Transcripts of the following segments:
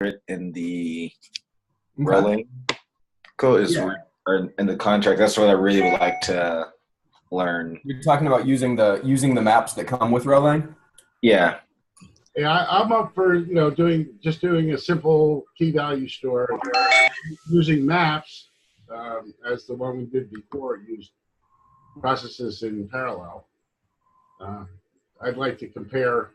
in the Okay. rholang code Yeah. or in the contract. That's what I really would like to learn. You're talking about using the maps that come with rholang? Yeah. Yeah, I'm up for doing a simple key value store using maps as the one we did before. Used processes in parallel. I'd like to compare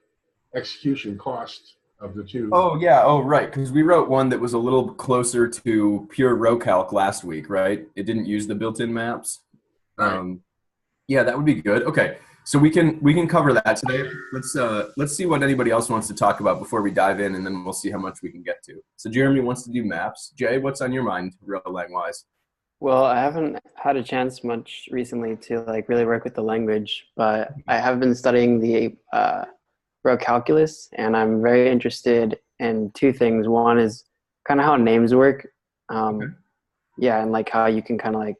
execution cost of the two. Oh yeah. Oh right. Because we wrote one that was a little closer to pure rhocalc last week, right? It didn't use the built-in maps. Right. Yeah, that would be good. Okay. So we can cover that today. Let's see what anybody else wants to talk about before we dive in, and then we'll see how much we can get to. So Jeremy wants to do maps. Jay, what's on your mind, rholang wise? Well, I haven't had a chance much recently to like really work with the language, but I have been studying the row calculus, and I'm very interested in two things. One is kind of how names work, Okay. yeah, and like how you can kind of like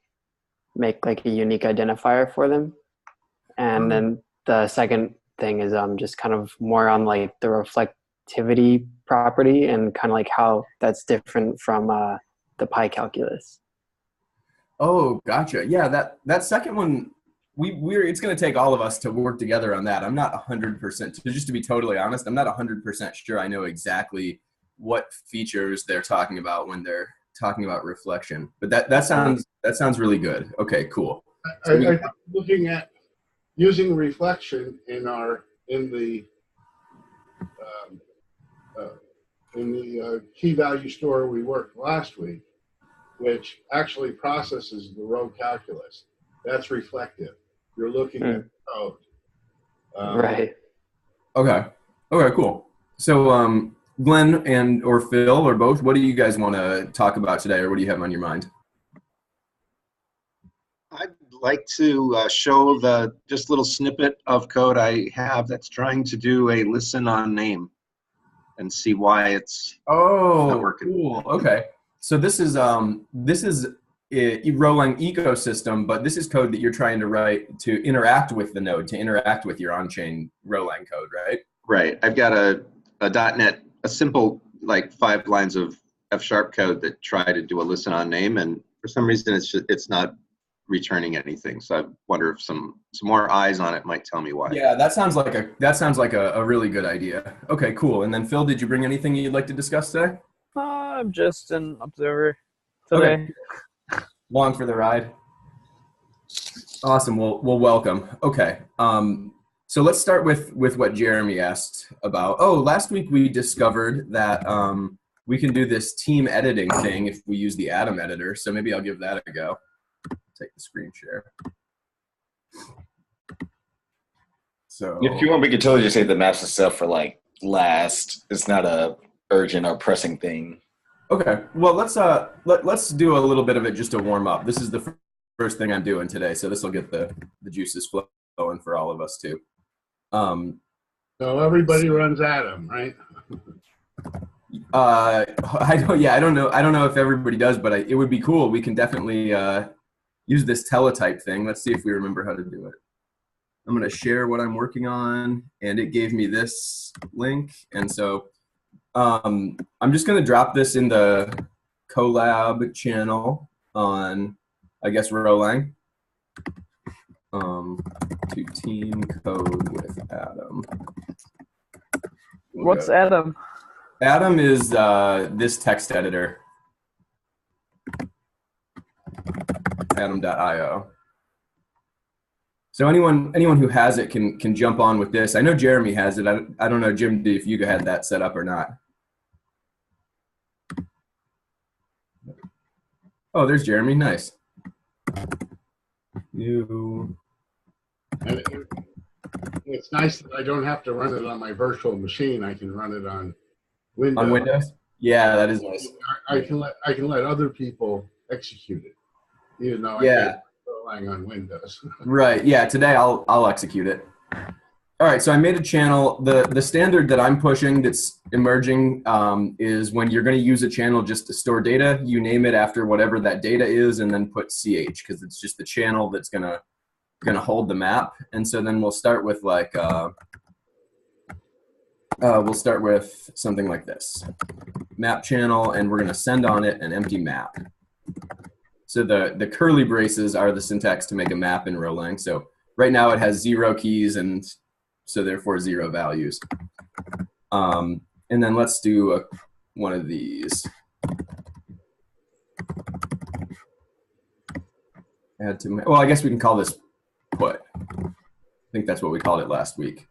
make like a unique identifier for them. And then the second thing is just kind of more on like the reflectivity property and kind of like how that's different from the pi calculus. Oh, gotcha. Yeah, that second one, we're it's going to take all of us to work together on that. I'm not 100%, just to be totally honest, I'm not 100% sure I know exactly what features they're talking about when they're talking about reflection. But that sounds really good. Okay, cool. I think looking at using reflection in the key value store we worked last week, which actually processes the row calculus. That's reflective. You're looking at the code. Right. Okay. Okay, cool. So Glenn and or Phil or both, what do you guys want to talk about today, or what do you have on your mind? I'd like to show the just little snippet of code I have that's trying to do a listen on name and see why it's not working. Cool. Okay. So this is Rholang ecosystem, but this is code that you're trying to write to interact with the node, to interact with your on-chain Rholang code, right? Right. I've got a .NET, a simple like 5 lines of F# code that try to do a listen on name, and for some reason it's not returning anything. So I wonder if some more eyes on it might tell me why. Yeah, that sounds like a really good idea. Okay, cool. And then Phil, did you bring anything you'd like to discuss today? I'm just an observer today. Okay. Along for the ride. Awesome. Well, welcome. Okay. So let's start with what Jeremy asked about. Oh, last week we discovered that we can do this team editing thing if we use the Atom editor. So maybe I'll give that a go. Take the screen share. So If you want, we could totally just say the maps and stuff for like last. It's not a urgent or pressing thing. okay. Well, let's do a little bit of it just to warm up. This is the first thing I'm doing today, so this will get the juices flowing for all of us too. So everybody runs Atom, right? I don't know if everybody does, but it would be cool. We can definitely use this teletype thing. Let's see if we remember how to do it. I'm going to share what I'm working on, and it gave me this link. And so I'm just going to drop this in the collab channel on, I guess, Rholang. To team code with Atom. What's Atom? Atom is this text editor. Atom.io. So anyone who has it can jump on with this. I know Jeremy has it. I don't know, Jim, if you had that set up or not. Oh, there's Jeremy. Nice. And it's nice that I don't have to run it on my virtual machine. I can run it on Windows. On Windows? Yeah, that is nice. I can let other people execute it, even though I can't relying on Windows. Right. Yeah. Today I'll execute it. All right. So I made a channel. The standard that I'm pushing that's emerging is when you're going to use a channel just to store data, you name it after whatever that data is, and then put ch, because it's just the channel that's gonna hold the map. And so then we'll start with like we'll start with something like this. map channel, and we're going to send on it an empty map. So the curly braces are the syntax to make a map in rholang. So right now it has 0 keys, and so therefore 0 values. And then let's do one of these. Add to, well, I guess we can call this put. I think that's what we called it last week.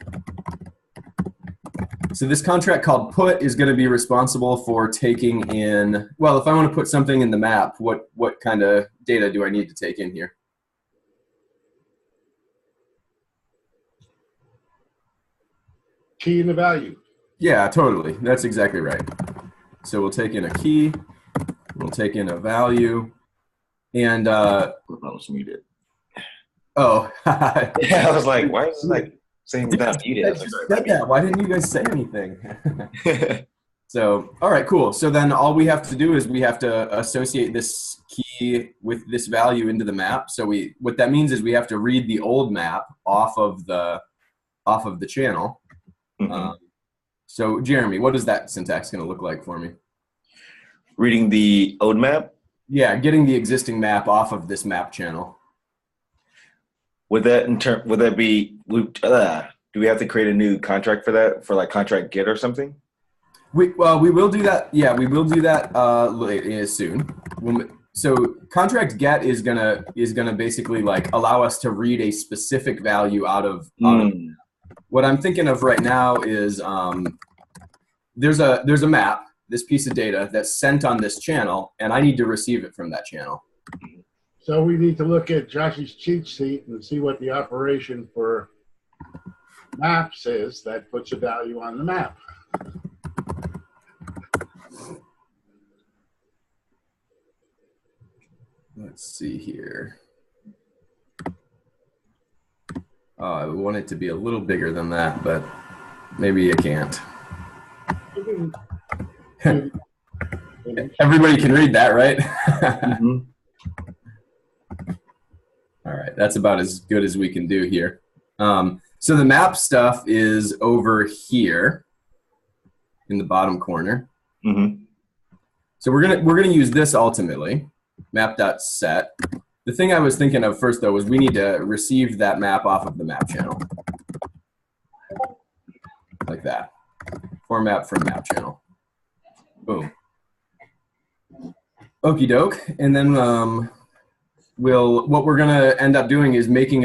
So this contract called put is going to be responsible for taking in, well, if I want to put something in the map, what kind of data do I need to take in here? Key and the value. Yeah, totally. That's exactly right. So we'll take in a key, we'll take in a value, and I was muted. oh, Yeah, I was like, why is it like saying without muted? I was like, said that. Why didn't you guys say anything? So, all right, cool. So then all we have to do is we have to associate this key with this value into the map. So what that means is we have to read the old map off of the channel. Mhm. So Jeremy, what is that syntax going to look like for me? Reading the old map. Yeah, getting the existing map off of this map channel. Would that be? Do we have to create a new contract for that? For like contract get or something? We will do that. Yeah, we will do that soon. So contract get is gonna basically like allow us to read a specific value out of. What I'm thinking of right now is there's a map, this piece of data that's sent on this channel, and I need to receive it from that channel. So we need to look at Joshy's cheat sheet and see what the operation for maps is that puts a value on the map. Let's see here. Oh, I want it to be a little bigger than that, but maybe I can't. Everybody can read that, right? Mm-hmm. All right, that's about as good as we can do here. So the map stuff is over here in the bottom corner. Mm-hmm. So we're gonna use this ultimately, map.set. The thing I was thinking of first though was we need to receive that map off of the map channel, like that. Format from map channel. Boom. Okie doke, and then what we're gonna end up doing is making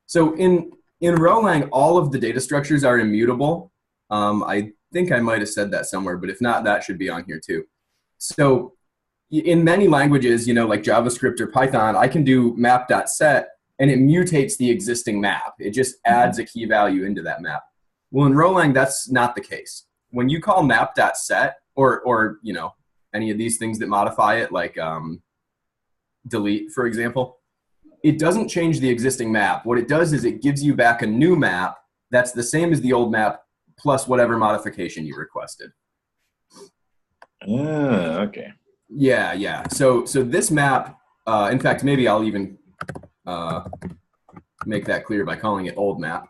so in rholang, all of the data structures are immutable. I think I might have said that somewhere, but if not, that should be on here too. So in many languages, like JavaScript or Python, I can do map.set and it mutates the existing map. It just adds a key value into that map. Well, in rholang, that's not the case. When you call map.set or any of these things that modify it, like delete, for example, it doesn't change the existing map. What it does is it gives you back a new map that's the same as the old map plus whatever modification you requested. Okay. Yeah. So this map, in fact, maybe I'll even make that clear by calling it old map.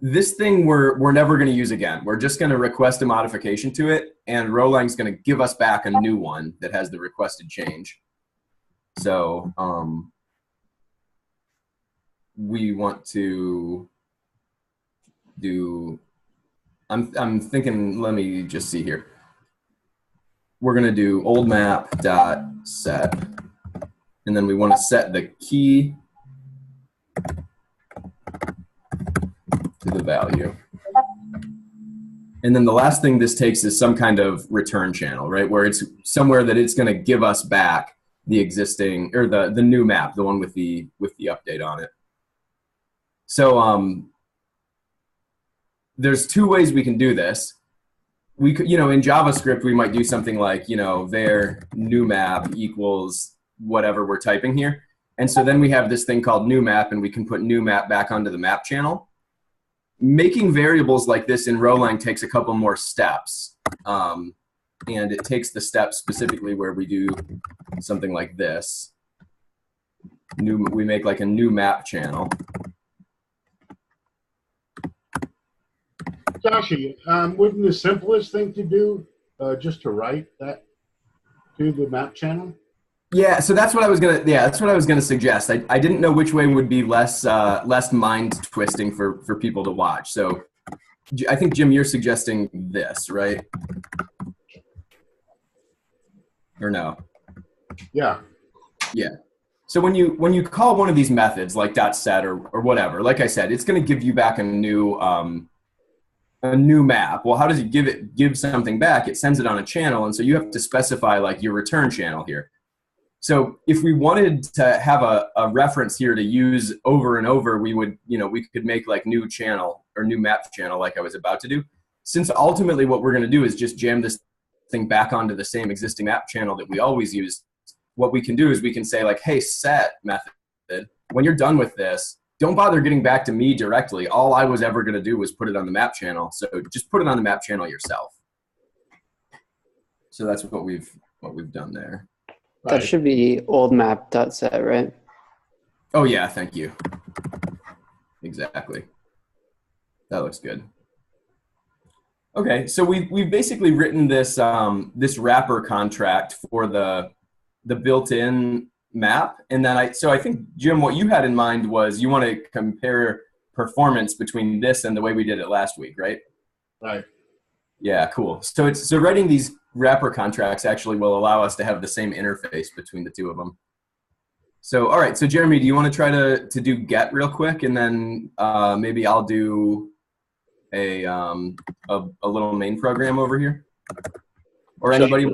This thing we're never going to use again. We're just going to request a modification to it, and rholang's going to give us back a new one that has the requested change. So we want to do. I'm thinking. Let me just see here. We're going to do old map dot set, and then we want to set the key to the value. And then the last thing this takes is some kind of return channel, right? Where it's somewhere that it's going to give us back the existing or the new map, the one with the update on it. So there's two ways we can do this. We could, in JavaScript, we might do something like, var new map equals whatever we're typing here. And so then we have this thing called new map, and we can put new map back onto the map channel. Making variables like this in rholang takes a couple more steps. And it takes the steps specifically where we do something like this. We make like a new map channel. Joshy, wouldn't the simplest thing to do just to write that to the map channel? Yeah, so that's what I was gonna. Yeah, that's what I was gonna suggest. I didn't know which way would be less mind twisting for people to watch. So I think Jim, you're suggesting this, right? Or no? Yeah. Yeah. So when you call one of these methods like .set or whatever, like I said, it's going to give you back a new map. Well, how does it give something back? It sends it on a channel, and so you have to specify like your return channel here. So if we wanted to have a reference here to use over and over, we could make like new channel or new map channel like I was about to do. Since ultimately what we're going to do is just jam this thing back onto the same existing map channel that we always use, what we can do is we can say like, hey, set method, when you're done with this, don't bother getting back to me directly. All I was ever going to do was put it on the map channel. So just put it on the map channel yourself. So that's what we've done there. That Right. should be old map.set, right? Oh yeah, thank you. Exactly. That looks good. Okay, so we've basically written this this wrapper contract for the built-in map, and then I think Jim, what you had in mind was you want to compare performance between this and the way we did it last week, right? Right. Yeah, cool. So writing these wrapper contracts actually will allow us to have the same interface between the two of them. So all right, so Jeremy, do you want to try to do get real quick, and then maybe I'll do a little main program over here? Or anybody?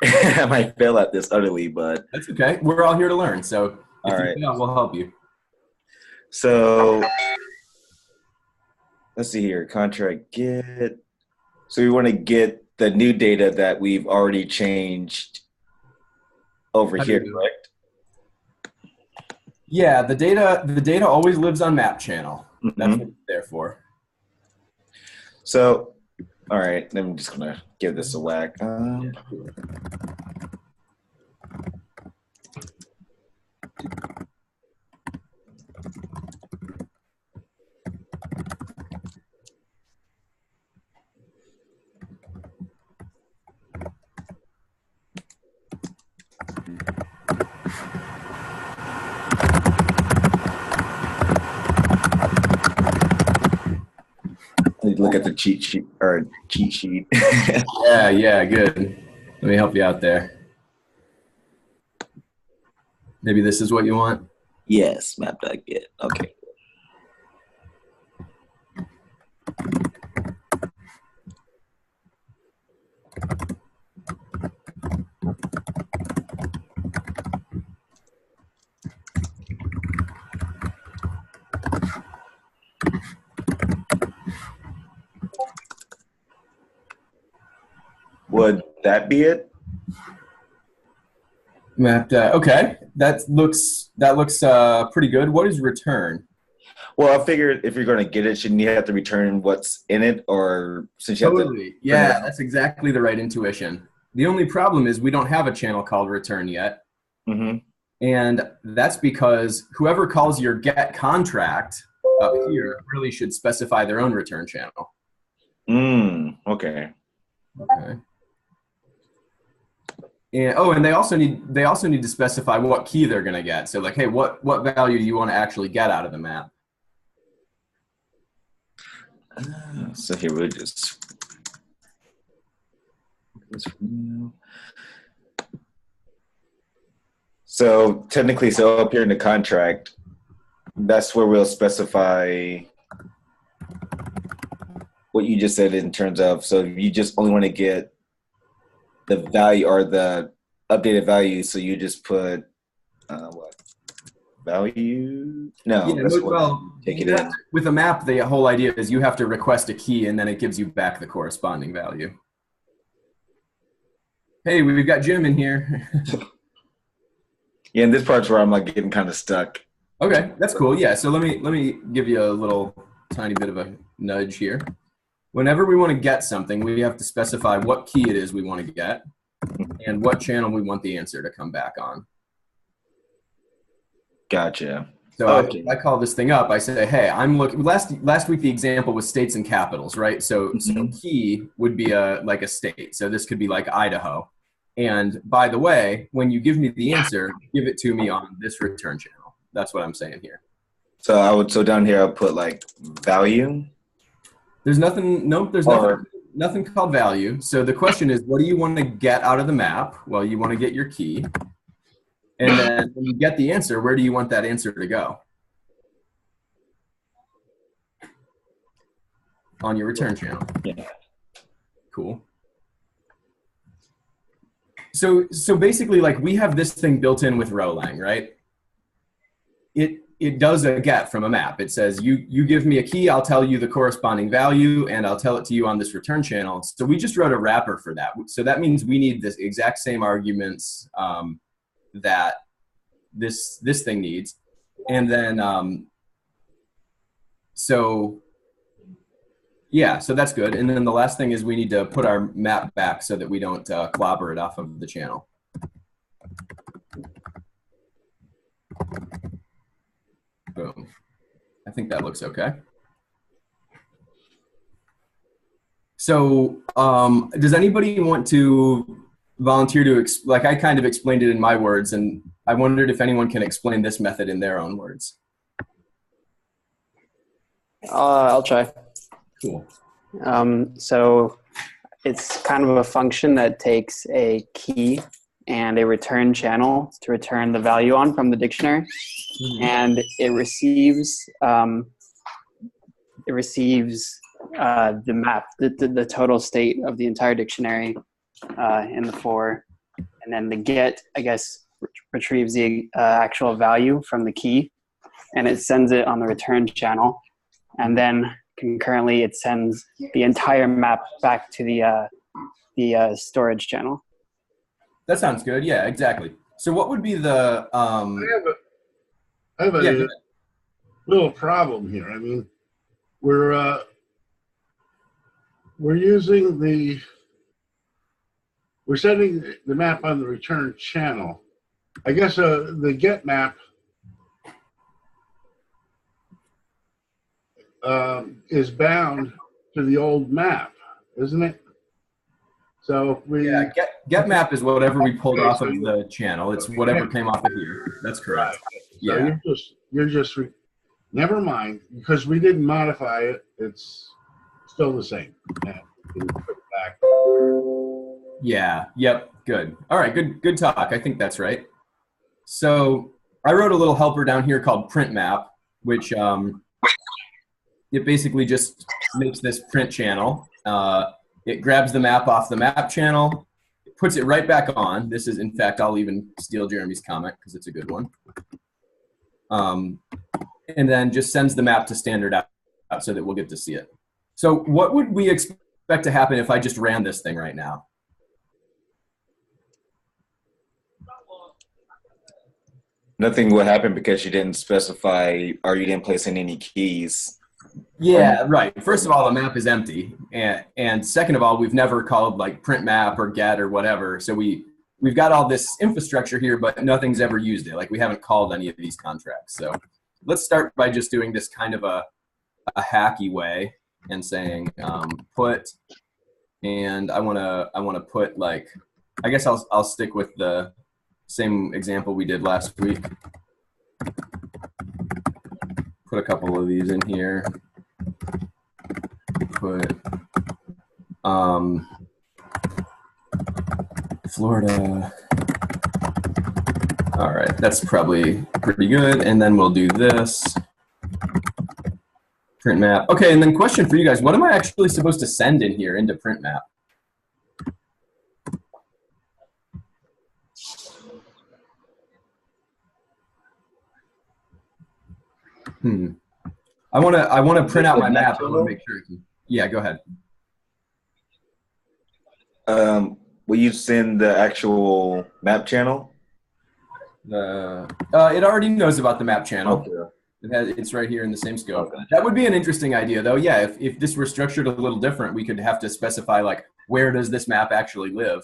I might fail at this utterly, but that's okay. We're all here to learn, so if all right, you fail, we'll help you. So let's see here. Contract get. So we want to get the new data that we've already changed over here, correct? Yeah, the data always lives on map channel. That's what it's there for. So, all right, I'm just gonna give this a whack. Look at the cheat sheet. Yeah, good. Let me help you out there. Maybe this is what you want? Yes, map.get. Okay. Would that be it? Mapped. Okay, that looks pretty good. What is return? Well, I figured if you're going to get it, shouldn't you have to return what's in it, or since you have to? Yeah, that's exactly the right intuition. The only problem is we don't have a channel called return yet, and that's because whoever calls your get contract up here really should specify their own return channel. Okay. Okay. And they also need to specify what key they're going to get. So like, hey, what value do you want to actually get out of the map? So here we'll just. So technically, so up here in the contract, that's where we'll specify what you just said in terms of, so you just only want to get the value or the updated value, so you just put what value? No, Yeah, well, take it in. With a map, the whole idea is you have to request a key, and then it gives you back the corresponding value. Hey, we've got Jim in here. Yeah, and this part's where I'm like getting kind of stuck. Okay, that's cool. Yeah, so let me give you a little tiny bit of a nudge here. Whenever we want to get something, we have to specify what key it is we want to get and what channel we want the answer to come back on. Gotcha. So Okay. I call this thing up. I say, hey, I'm looking. Last week the example was states and capitals, right? So key would be like a state. So this could be like Idaho. And by the way, when you give me the answer, give it to me on this return channel. That's what I'm saying here. So down here I'll put like value. There's nothing. Nope. There's nothing called value. So the question is, what do you want to get out of the map? Well, you want to get your key. And then when you get the answer, where do you want that answer to go? On your return channel. Yeah. Cool. So basically, like, we have this thing built in with rholang, right? It does a get from a map. It says, you give me a key, I'll tell you the corresponding value, and I'll tell it to you on this return channel. So we just wrote a wrapper for that. So that means we need this exact same arguments that this thing needs. And then, so that's good. And then the last thing is we need to put our map back so that we don't clobber it off of the channel. Boom. I think that looks okay. So does anybody want to volunteer to, like, I kind of explained it in my words, and I wondered if anyone can explain this method in their own words. I'll try. Cool. So it's kind of a function that takes a key and a return channel to return the value on from the dictionary, and it receives the map, the total state of the entire dictionary in the for, and then the get, I guess, retrieves the actual value from the key, and it sends it on the return channel, and then concurrently it sends the entire map back to the storage channel. That sounds good. Yeah, exactly. So what would be the I have a little problem here. I mean, we're sending the map on the return channel. I guess the get map is bound to the old map, isn't it? So we get map is whatever we pulled off of the channel. It's whatever came off of here. That's correct. Right. So you're just never mind, because we didn't modify it. It's still the same. Yeah, we put it back. Yeah. Yep. Good. All right. Good talk. I think that's right. So I wrote a little helper down here called print map, which it basically just makes this print channel. It grabs the map off the map channel, puts it right back on. This is, in fact, I'll even steal Jeremy's comment because it's a good one. And then just sends the map to standard out so that we'll get to see it. So what would we expect to happen if I just ran this thing right now? Nothing would happen because you didn't specify or you didn't place in any keys. Yeah, right. First of all, the map is empty, and second of all, we've never called like print map or get or whatever. So we've got all this infrastructure here, but nothing's ever used it. Like, we haven't called any of these contracts. So let's start by just doing this kind of a hacky way and saying put, and I want to put, like, I guess I'll stick with the same example we did last week. Put a couple of these in here. Put Florida. All right, that's probably pretty good. And then we'll do this. Print map. Okay, and then question for you guys. What am I actually supposed to send in here into print map? I want to print out my map. I want to make sure. Yeah, go ahead. Will you send the actual map channel? It already knows about the map channel. Okay. It's right here in the same scope. Okay. That would be an interesting idea, though. Yeah, if this were structured a little different, we could have to specify, like, where does this map actually live?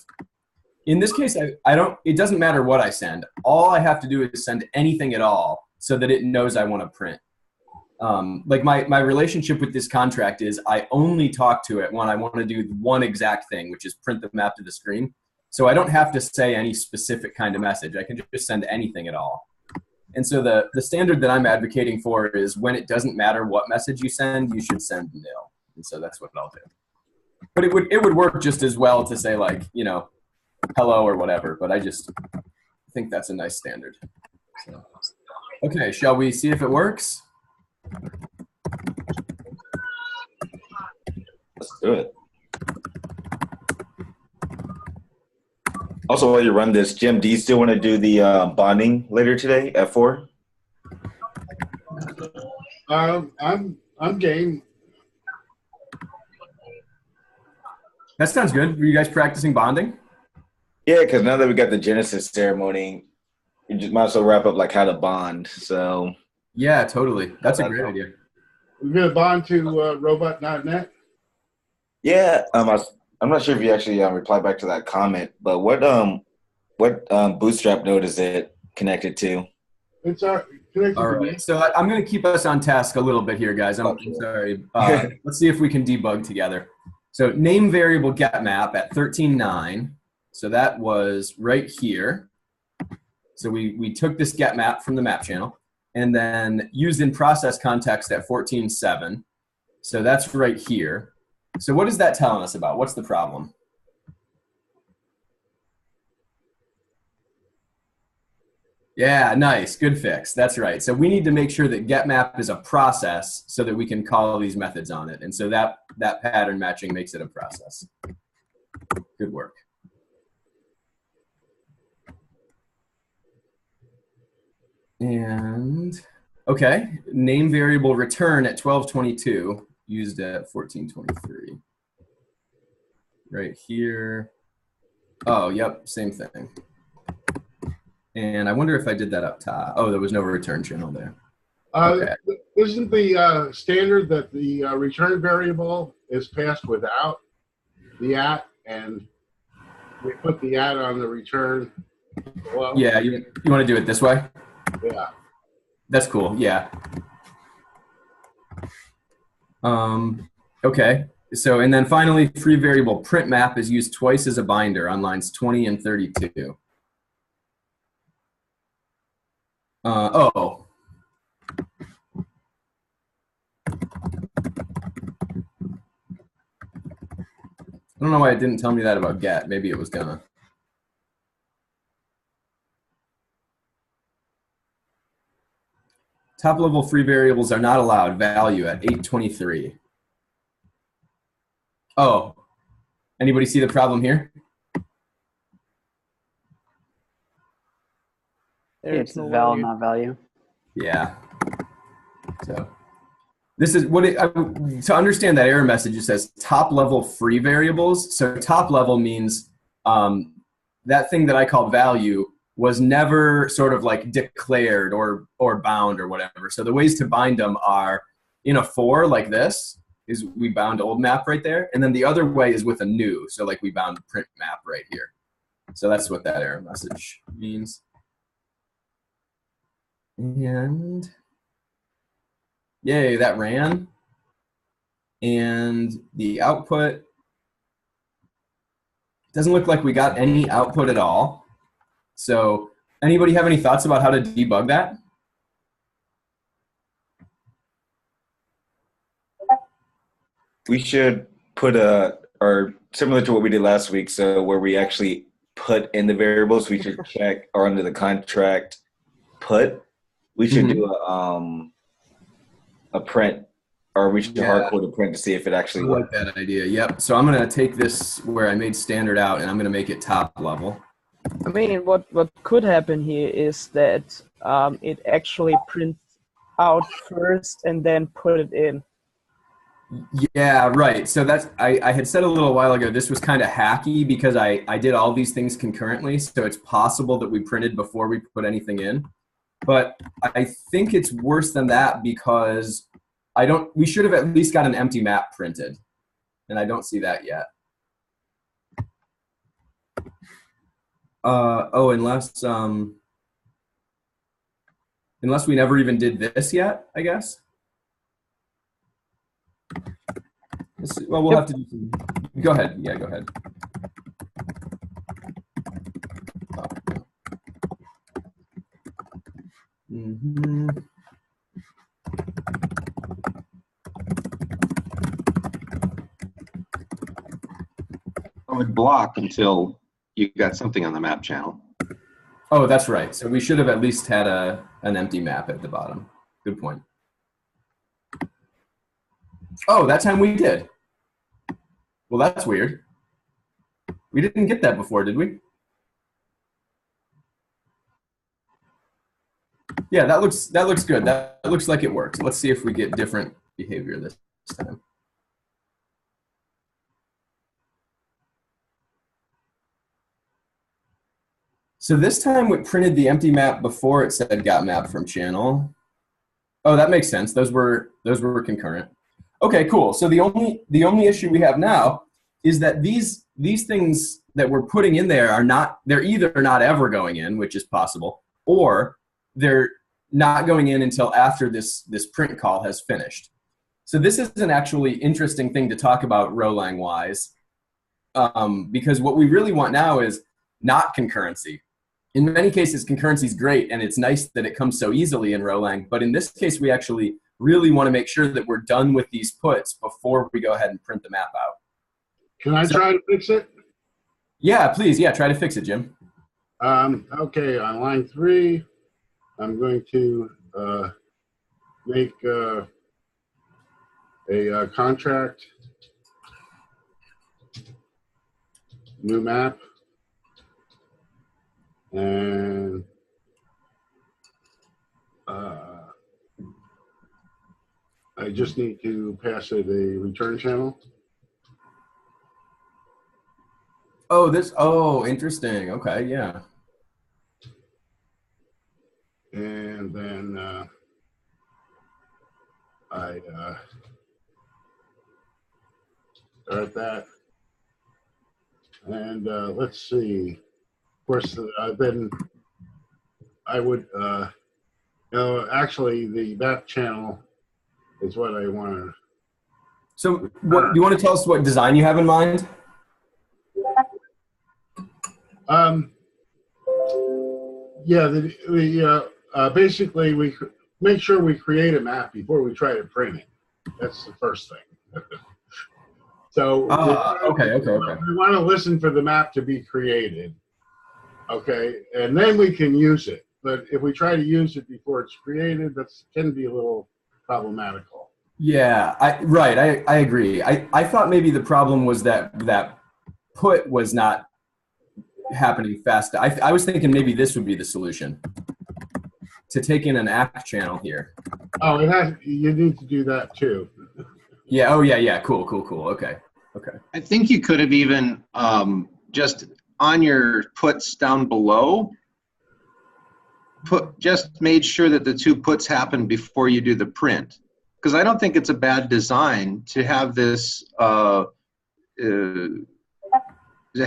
In this case, it doesn't matter what I send. All I have to do is send anything at all so that it knows I want to print. Like my relationship with this contract is I only talk to it when I want to do one exact thing, which is print the map to the screen. So I don't have to say any specific kind of message. I can just send anything at all. And so the standard that I'm advocating for is when it doesn't matter what message you send, you should send nil. And so that's what I'll do. But it would work just as well to say like, you know, hello or whatever. But I just think that's a nice standard. So, okay, shall we see if it works? Let's do it. Also, while you run this, Jim, do you still want to do the bonding later today at 4? I'm game. That sounds good. Were you guys practicing bonding? Yeah, because now that we got the Genesis ceremony, you just might as well wrap up like how to bond. So Yeah, totally. That's a great idea. We're gonna bond to robot.net. yeah, I'm not sure if you actually replied back to that comment, but what Bootstrap node is it connected to? It's our connected. All right. So I'm going to keep us on task a little bit here, guys. I'm sorry. Let's see if we can debug together. So name variable getMap at 13.9. So that was right here. So we took this getMap from the map channel and then used in process context at 14.7. So that's right here. So what is that telling us about? What's the problem? Yeah, nice. Good fix. That's right. So we need to make sure that getMap is a process so that we can call these methods on it. And so that pattern matching makes it a process. Good work. And okay, name variable return at 12.22 used at 14.23. Right here. Oh, yep, same thing. And I wonder if I did that up top. Oh, there was no return channel there. Okay. Isn't the standard that the return variable is passed without the at, and we put the at on the return below? Yeah, you want to do it this way? Yeah. That's cool. Yeah. Okay. So, and then finally, free variable print map is used twice as a binder on lines 20 and 32. Oh. I don't know why it didn't tell me that about get. Maybe it was gonna. Top level free variables are not allowed. Value at 8.23. Oh, anybody see the problem here? It's val, not value. Yeah. So this is what to understand that error message. It says top level free variables. So top level means that thing that I called value was never sort of like declared or bound or whatever. So the ways to bind them are in a for like this is we bound old map right there. And then the other way is with a new. So like we bound print map right here. So that's what that error message means. And yay, that ran. And the output doesn't look like we got any output at all. So anybody have any thoughts about how to debug that? We should put or similar to what we did last week, so where we actually put in the variables, we should check, or under the contract put, we should do a print, or we should hardcode a print to see if it actually works. I like that idea. Yep. So I'm going to take this where I made standard out, and I'm going to make it top level. I mean, what could happen here is that it actually prints out first and then put it in. Yeah, right. So that's I had said a little while ago this was kind of hacky because I did all these things concurrently. So it's possible that we printed before we put anything in. But I think it's worse than that because we should have at least got an empty map printed. And I don't see that yet. Unless Unless we never even did this yet, I guess. Well, we'll have to do some. Go ahead. Yeah, go ahead. Mm-hmm. I would block until you got something on the map channel. Oh, that's right. So we should have at least had an empty map at the bottom. Good point. Oh, that time we did. Well, that's weird. We didn't get that before, did we? Yeah, that looks good. That looks like it works. Let's see if we get different behavior this time. So this time it printed the empty map before it said got map from channel. Oh, that makes sense. Those were concurrent. Okay, cool. So the only issue we have now is that these things that we're putting in there they're either not ever going in, which is possible, or they're not going in until after this print call has finished. So this is an actually interesting thing to talk about rholang wise, because what we really want now is not concurrency. In many cases, concurrency is great, and it's nice that it comes so easily in rholang. But in this case, we actually really want to make sure that we're done with these puts before we go ahead and print the map out. Can I try to fix it? Yeah, please. Yeah, try to fix it, Jim. Okay, on line 3, I'm going to make a contract, new map, and I just need to pass it a return channel. Oh, interesting. Okay, yeah. And then I start that. And let's see. Of course, I would, actually the map channel is what I want to. So do you want to tell us what design you have in mind? Yeah, basically we make sure we create a map before we try to print it. That's the first thing. So okay. we want to listen for the map to be created, okay, and then we can use it. But if we try to use it before it's created, that can be a little problematical. Yeah, I agree. I thought maybe the problem was that put was not happening fast. I was thinking maybe this would be the solution, to take in an act channel here. Oh, you need to do that too. Yeah. Oh, yeah. Cool. Okay. I think you could have even just on your puts down below, just made sure that the 2 puts happen before you do the print. Because I don't think it's a bad design to have this, to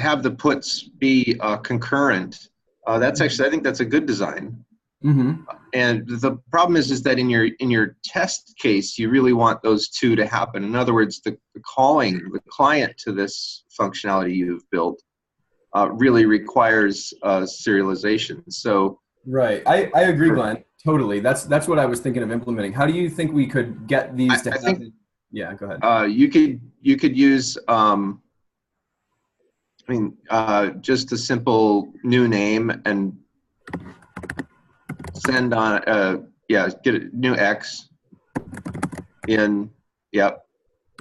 have the puts be concurrent. That's actually, I think that's a good design. Mm-hmm. And the problem is that in your test case, you really want those 2 to happen. In other words, the calling the client to this functionality you've built really requires serialization. So right, I agree, Glenn. Totally. That's what I was thinking of implementing. How do you think we could get these to happen? Yeah, go ahead. You could use just a simple new name and send on get a new X in, yep,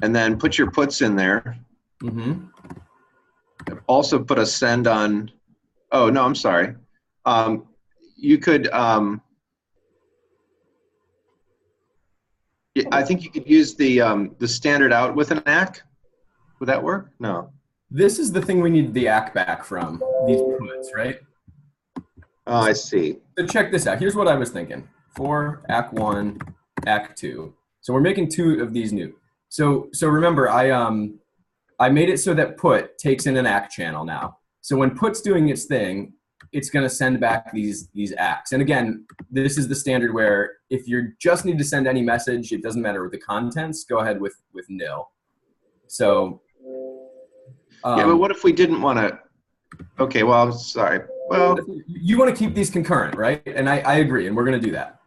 and then put your puts in there. Mm-hmm. Also put a send on. Oh no, I'm sorry. You could. I think you could use the standard out with an ACK. Would that work? No. This is the thing we need the ACK back from, these puts, right? Oh, I see. So check this out. Here's what I was thinking. For ACK 1, ACK 2. So we're making 2 of these new. So remember, I made it so that put takes in an ACK channel now. So when put's doing its thing, it's going to send back these ACKs. And again, this is the standard where if you just need to send any message, it doesn't matter with the contents, go ahead with nil. So yeah, but what if we didn't want to? Okay, well, sorry. Well, you want to keep these concurrent, right? And I agree, and we're going to do that.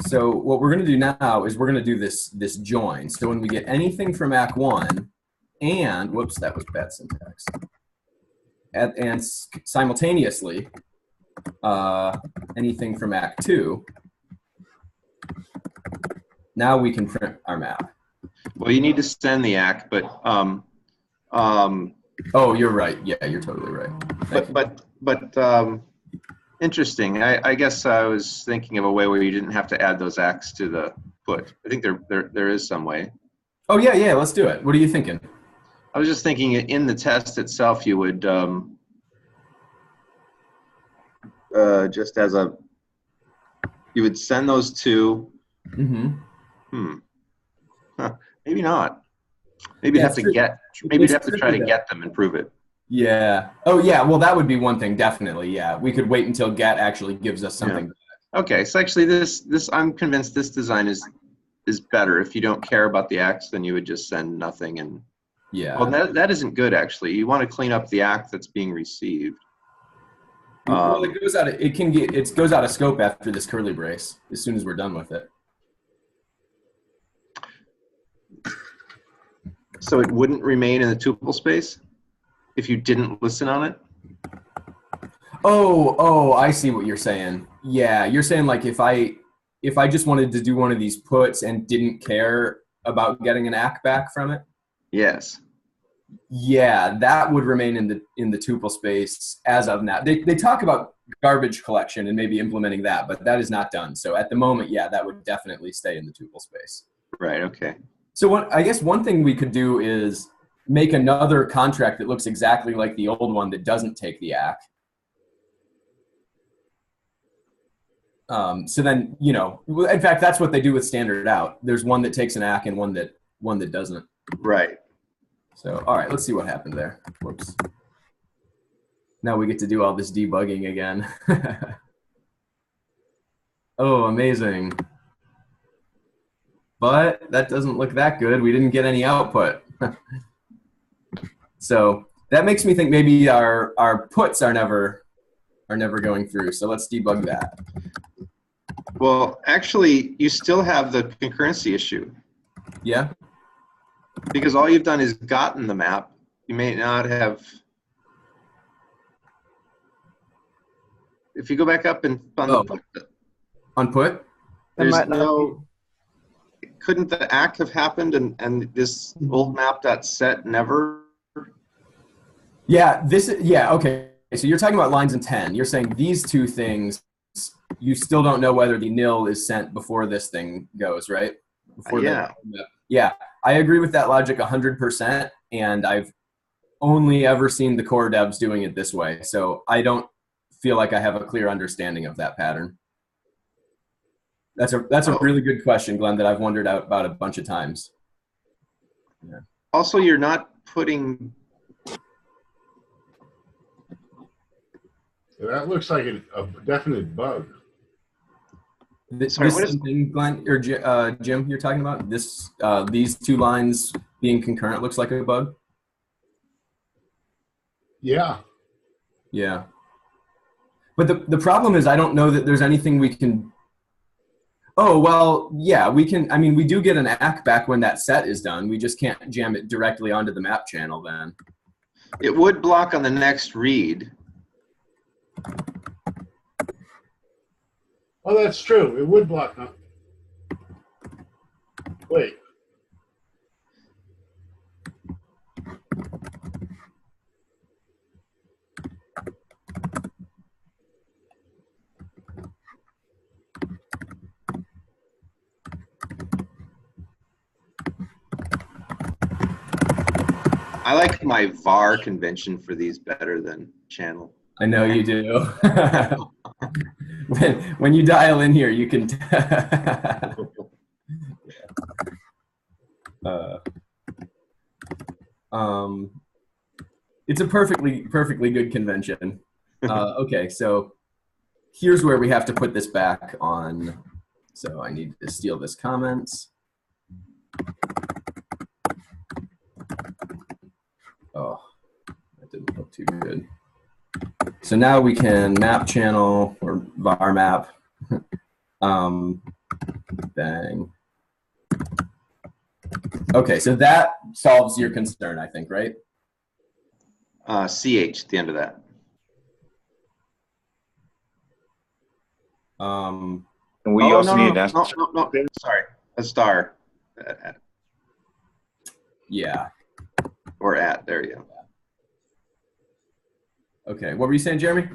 So what we're going to do now is we're going to do this join. So when we get anything from ACK1 and, whoops, that was bad syntax. And simultaneously, anything from ACK2, now we can print our map. well, you need to send the ACK, but oh, you're right. Yeah, you're totally right. But interesting. I guess I was thinking of a way where you didn't have to add those ACKs to the put. I think there is some way. Oh yeah, let's do it. What are you thinking? I was just thinking in the test itself, you would just as a, you would send those two. Mm-hmm. Huh. Maybe not. Maybe you'd have to get. Maybe you'd have to try to get them and prove it. Yeah. Oh yeah. Well, that would be one thing. Definitely. Yeah. We could wait until get actually gives us something. Yeah. Okay. So actually, this I'm convinced this design is better. If you don't care about the ACKs, then you would just send nothing and. Yeah. Well, that isn't good actually. You want to clean up the ACK that's being received. Well, it goes out. It goes out of scope after this curly brace. As soon as we're done with it. So it wouldn't remain in the tuple space if you didn't listen on it? Oh, I see what you're saying. Yeah, you're saying like if I just wanted to do one of these puts and didn't care about getting an ACK back from it? Yes. Yeah, that would remain in the tuple space as of now. They talk about garbage collection and maybe implementing that, but that is not done. So at the moment, yeah, that would definitely stay in the tuple space. Right, okay. So I guess one thing we could do is make another contract that looks exactly like the old one that doesn't take the ACK. So then, in fact, that's what they do with standard out. There's one that takes an ACK and one that doesn't. Right. So, all right, let's see what happened there. Whoops. Now we get to do all this debugging again. Oh, amazing. But that doesn't look that good. We didn't get any output. So that makes me think maybe our puts are never going through. So let's debug that. Well, actually, you still have the concurrency issue. Yeah. Because all you've done is gotten the map. You may not have. If you go back up and on the put, on put, there's no. Couldn't the ACK have happened and this old map.set never? Yeah. Okay. So you're talking about lines in 10. You're saying these two things. You still don't know whether the nil is sent before this thing goes, right? Before yeah. Yeah, I agree with that logic 100%, and I've only ever seen the core devs doing it this way, so I don't feel like I have a clear understanding of that pattern. That's a really good question, Glenn, that I've wondered about a bunch of times. Yeah. Also, you're not putting. That looks like a definite bug. This thing, Glenn or Jim, you're talking about this. These two lines being concurrent looks like a bug. Yeah. Yeah. But the problem is I don't know that there's anything we can. Oh well, yeah, we can. I mean, we do get an ACK back when that set is done. We just can't jam it directly onto the map channel then. It would block on the next read. Oh, that's true. It would block now. Wait. I like my var convention for these better than channel. I know you do. when you dial in here, you can. It's a perfectly good convention. Okay, so here's where we have to put this back on. So I need to steal this comments. Oh, that didn't look too good. So now we can map channel or var map. Bang. Okay, so that solves your concern, I think, right? CH at the end of that. And we Oh, also no, need no, an no, asterisk. no, no, sorry, a star. Yeah. Or at, there you go. Okay, what were you saying, Jeremy?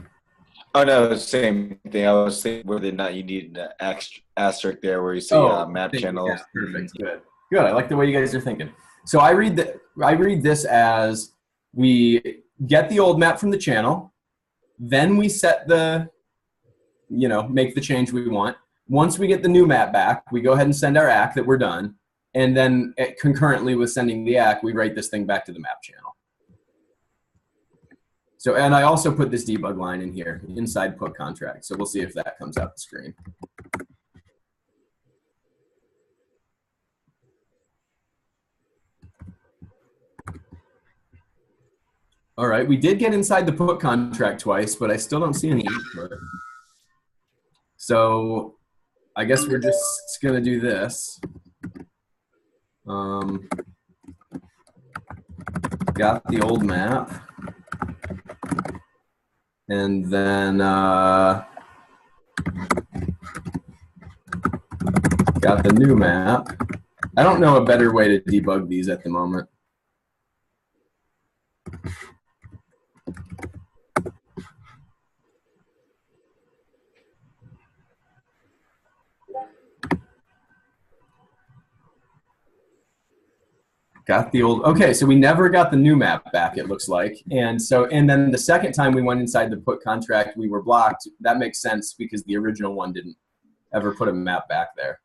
Oh no, it's the same thing. I was saying whether or not you need an asterisk there where you say map thank you. channels. Yeah, perfect. Good. Good. I like the way you guys are thinking. So I read this as we get the old map from the channel, then we set the, make the change we want. Once we get the new map back, we go ahead and send our ACK that we're done, and then concurrently with sending the ACK, we write this thing back to the map channel. So, and I also put this debug line in here, inside put contract. So we'll see if that comes out the screen. All right, we did get inside the put contract twice, but I still don't see any output. So I guess we're just gonna do this. Got the old map. And then got the new map. I don't know a better way to debug these at the moment. Got the old, okay, so we never got the new map back, it looks like. And then the second time we went inside the put contract, we were blocked. That makes sense because the original one didn't ever put a map back there.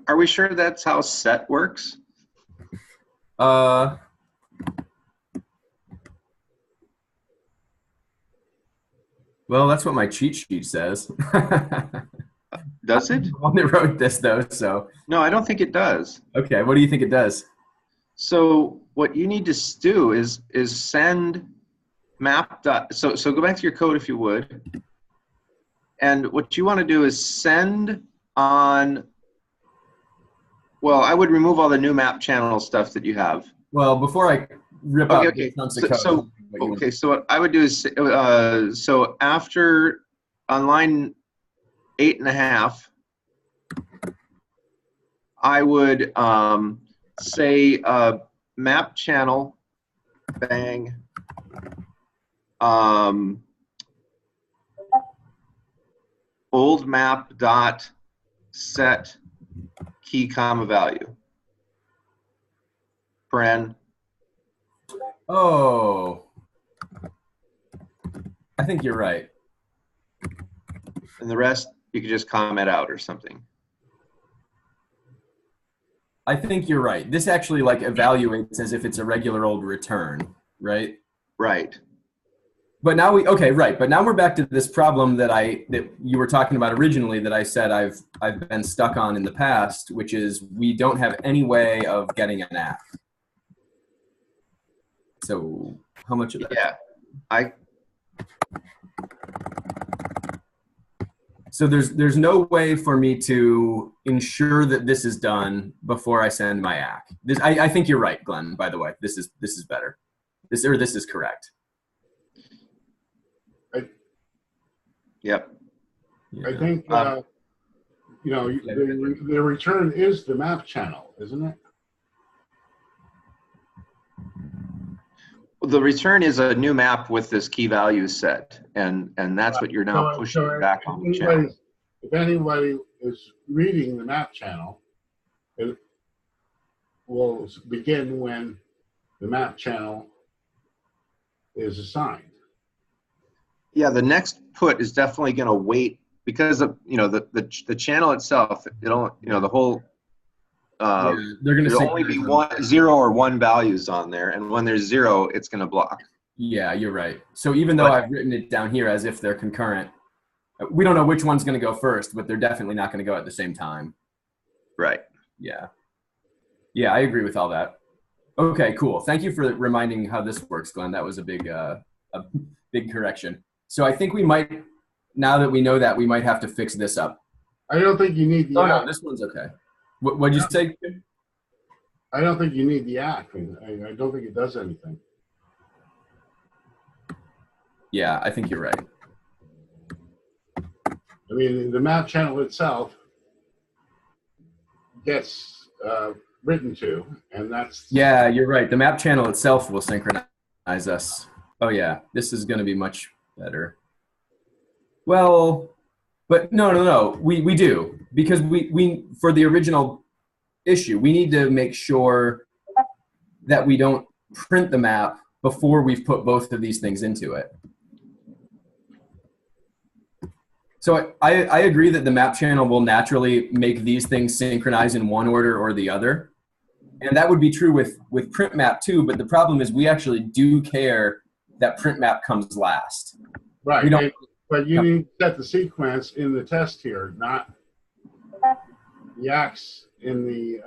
Are we sure that's how set works? Well, that's what my cheat sheet says. Does it? I'm the one that wrote this though, so. No, I don't think it does. Okay, what do you think it does? So what you need to do is send map dot. So go back to your code if you would. And what you want to do is send on. Well, I would remove all the new map channel stuff that you have. Well, before I rip out Okay. chunks of code. So what I would do is so after on line 8.5, I would say map channel bang old map dot set key comma value paren. Oh, I think you're right. And the rest you could just comment out or something. I think you're right. This actually like evaluates as if it's a regular old return, right? Right. But now but now we're back to this problem that you were talking about originally that I said I've been stuck on in the past, which is we don't have any way of getting an app. So how much of that? Yeah. So there's no way for me to ensure that this is done before I send my ACK. I think you're right, Glenn, by the way. This is better. This is correct. Yep. I think the return is the map channel, isn't it? The return is a new map with this key value set, and that's what you're now pushing back on the channel. If anybody is reading the map channel, it will begin when the map channel is assigned. Yeah, the next put is definitely going to wait because of the channel itself. The whole. They're going to only be 0 or 1 values on there, and when there's 0, it's going to block. Yeah, you're right. So even though I've written it down here as if they're concurrent, we don't know which one's going to go first, but they're definitely not going to go at the same time. Right. Yeah. Yeah, I agree with all that. Okay, cool. Thank you for reminding how this works, Glenn. That was a big correction. So I think we might, now that we know that, we might have to fix this up. I don't think you need the Oh, no, act. this one's okay. What'd you say? I don't think you need the act. I don't think it does anything. Yeah, I think you're right. I mean, the map channel itself gets written to, and that's... Yeah, you're right. The map channel itself will synchronize us. Oh, yeah, this is going to be much better. Well, but no. We do, because we for the original issue, we need to make sure that we don't print the map before we've put both of these things into it. So I agree that the map channel will naturally make these things synchronize in one order or the other. And that would be true with print map too, but the problem is we actually do care that print map comes last. Right, We don't, but you need to set the sequence in the test here, not the acts in the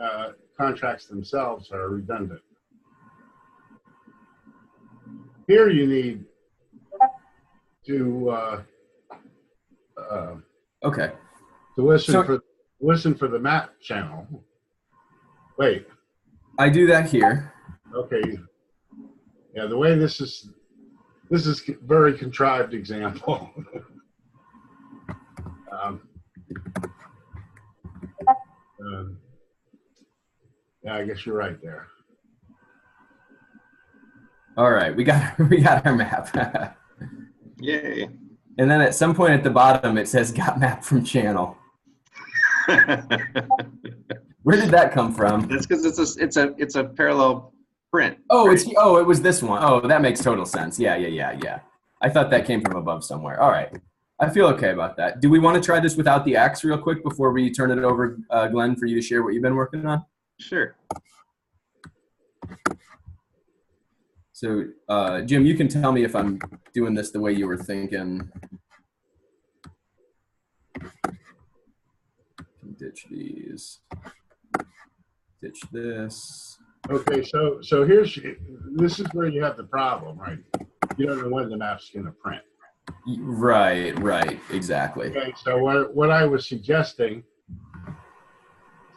contracts themselves are redundant. Here you need to okay. to listen So- for the map channel. Wait. I do that here. Okay. Yeah, the way this is very contrived example. Yeah, I guess you're right there. All right, we got our map. Yay. And then at some point at the bottom it says got map from channel. Where did that come from? That's because it's a parallel print. Oh, right? it was this one. Oh, that makes total sense. Yeah. I thought that came from above somewhere. All right. I feel okay about that. Do we want to try this without the axe real quick before we turn it over, Glenn, for you to share what you've been working on? Sure. So, Jim, you can tell me if I'm doing this the way you were thinking. Ditch these. Ditch this. Okay, so this is where you have the problem, right? You don't know when the map's going to print. Right, exactly. Okay, so what I was suggesting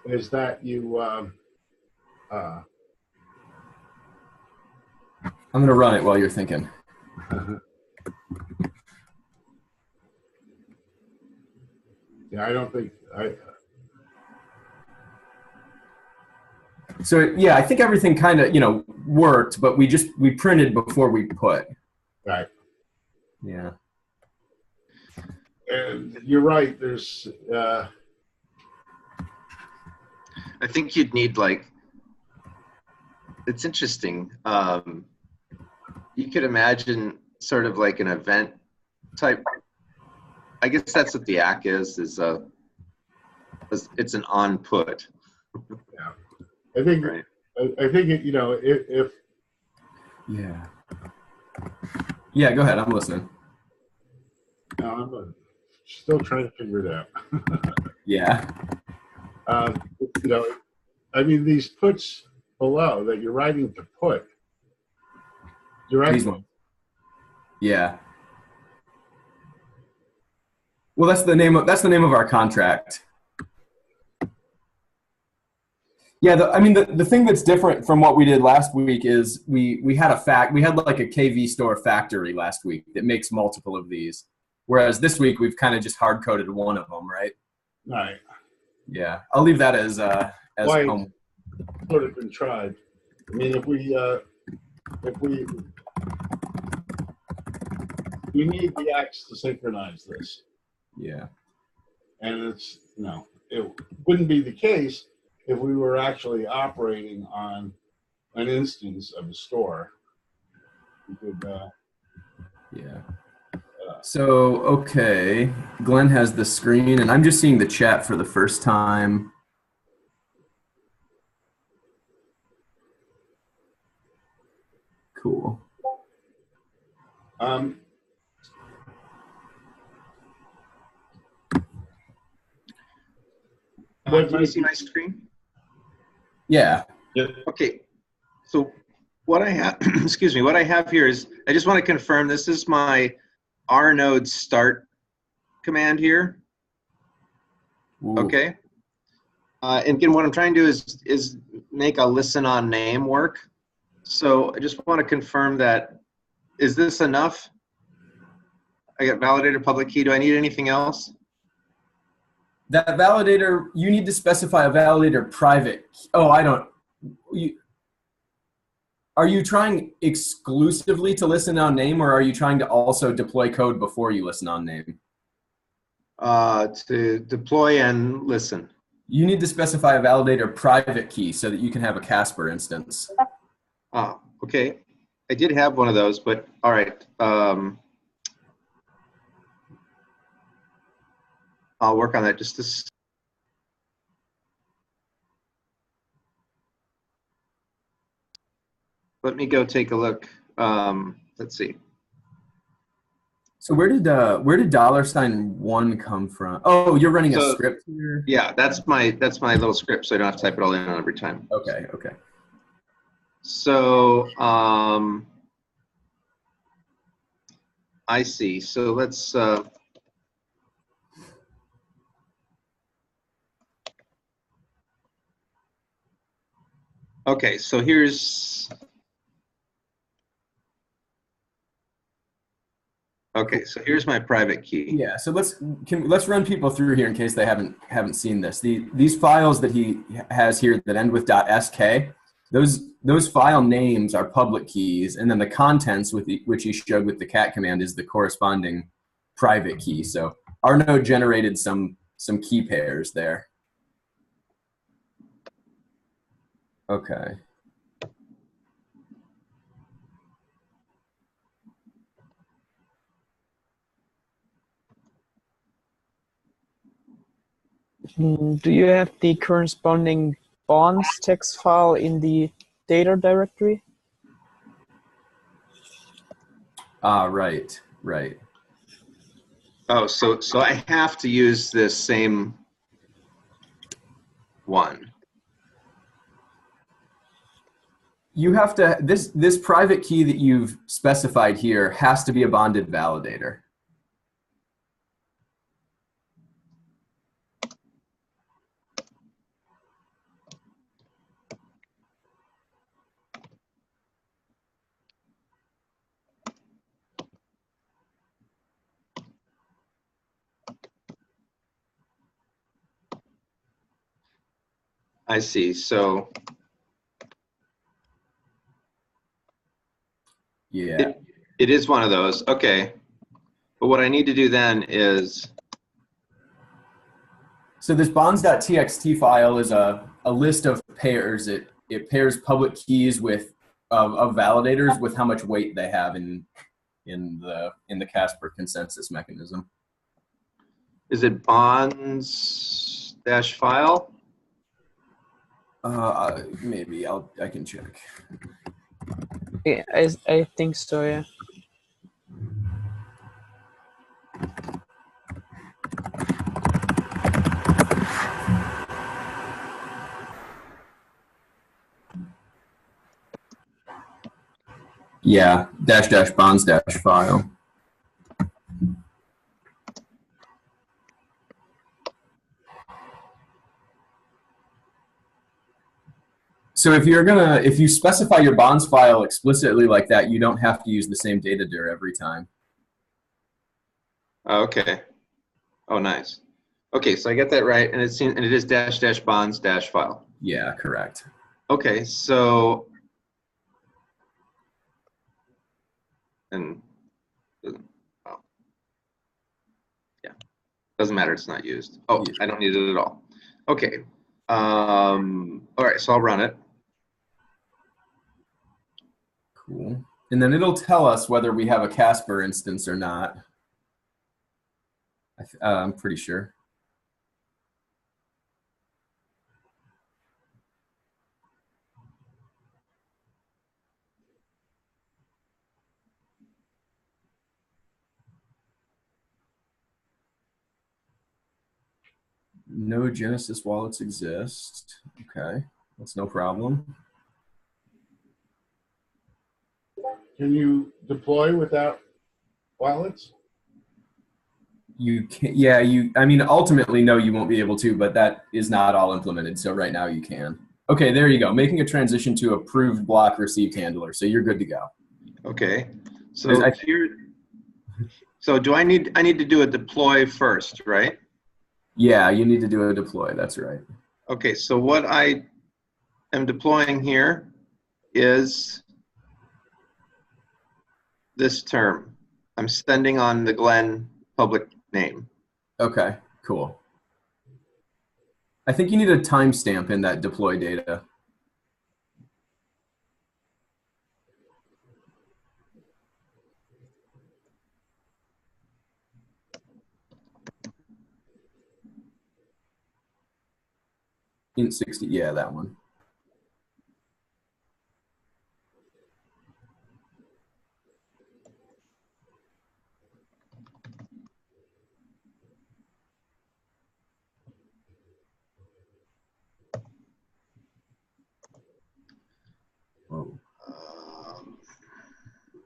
is that you I'm going to run it while you're thinking. Yeah, I don't think So yeah, I think everything kind of worked, but we printed before we put. right. Yeah. And you're right. There's I think you'd need it's interesting. You could imagine sort of like an event type. I guess that's what the ACK is it's an on put. yeah. I think Right. I think if Yeah. Yeah, go ahead. I'm listening. I'm still trying to figure it out. Yeah. I mean, these puts below that you're writing to put. These ones. Yeah. Well, that's the name of our contract. Yeah, the thing that's different from what we did last week is we had like a KV store factory last week that makes multiple of these, whereas this week we've kind of just hard coded one of them, right? Right. Yeah, I'll leave that as Why home. sort of contrived. I mean, if we need the axe to synchronize this, Yeah. and it wouldn't be the case if we were actually operating on an instance of a store. We could, Yeah. So, okay, Glenn has the screen, and I'm just seeing the chat for the first time. Cool. Um, what Can you might see be, my screen? Yeah. Okay. So what I have, excuse me, what I have here is, I just want to confirm this is my rnode start command here. Ooh. Okay. And again, what I'm trying to do is make a listen on name work. So I just want to confirm that, is this enough? I got validator public key. Do I need anything else? That validator, you need to specify a validator private. Oh, I don't. Are you trying exclusively to listen on name, or are you trying to also deploy code before you listen on name? To deploy and listen. You need to specify a validator private key so that you can have a Casper instance. Oh, okay. I did have one of those, but all right. I'll work on that just to. Let me go take a look. Let's see. So where did $1 come from? Oh, you're running a So, script here? Yeah, that's my little script, so I don't have to type it all in every time. Okay, okay. So I see. So let's okay, so here's my private key. Yeah, so let's run people through here in case they haven't seen this. These files that he has here that end with .sk, those file names are public keys, and then the contents which he showed with the cat command is the corresponding private key. So our node generated some key pairs there. Okay. Do you have the corresponding bonds text file in the data directory? Right. Oh, so I have to use this same one. You have to, this private key that you've specified here has to be a bonded validator. I see. So Yeah. it is one of those. Okay. But what I need to do then is, So this bonds.txt file is a list of pairs. It pairs public keys with of validators with how much weight they have in the Casper consensus mechanism. is it bonds dash file? Maybe I can check. Yeah, I think so, yeah. Yeah, -- bonds -- file. So if you specify your bonds file explicitly like that, you don't have to use the same data dir every time. Okay. Oh, nice. Okay, so I get that right, and it is -- bonds -- file. Yeah, correct. Okay, so and oh, yeah, doesn't matter. It's not used. Oh, Yeah. I don't need it at all. Okay. All right, so I'll run it. Cool. And then it'll tell us whether we have a Casper instance or not. I'm pretty sure. No Genesis wallets exist. Okay, that's no problem. Can you deploy without wallets? You can, yeah, I mean, ultimately, no, you won't be able to, but that is not all implemented. So right now you can. Okay, there you go. Making a transition to approved block received handler. So you're good to go. Okay. So here, so I need to do a deploy first, right? Yeah, you need to do a deploy. That's right. Okay, so what I am deploying here is this term. I'm sending on the Glenn public name. Okay, cool. I think you need a timestamp in that deploy data. Int 60, yeah, that one. Whoa.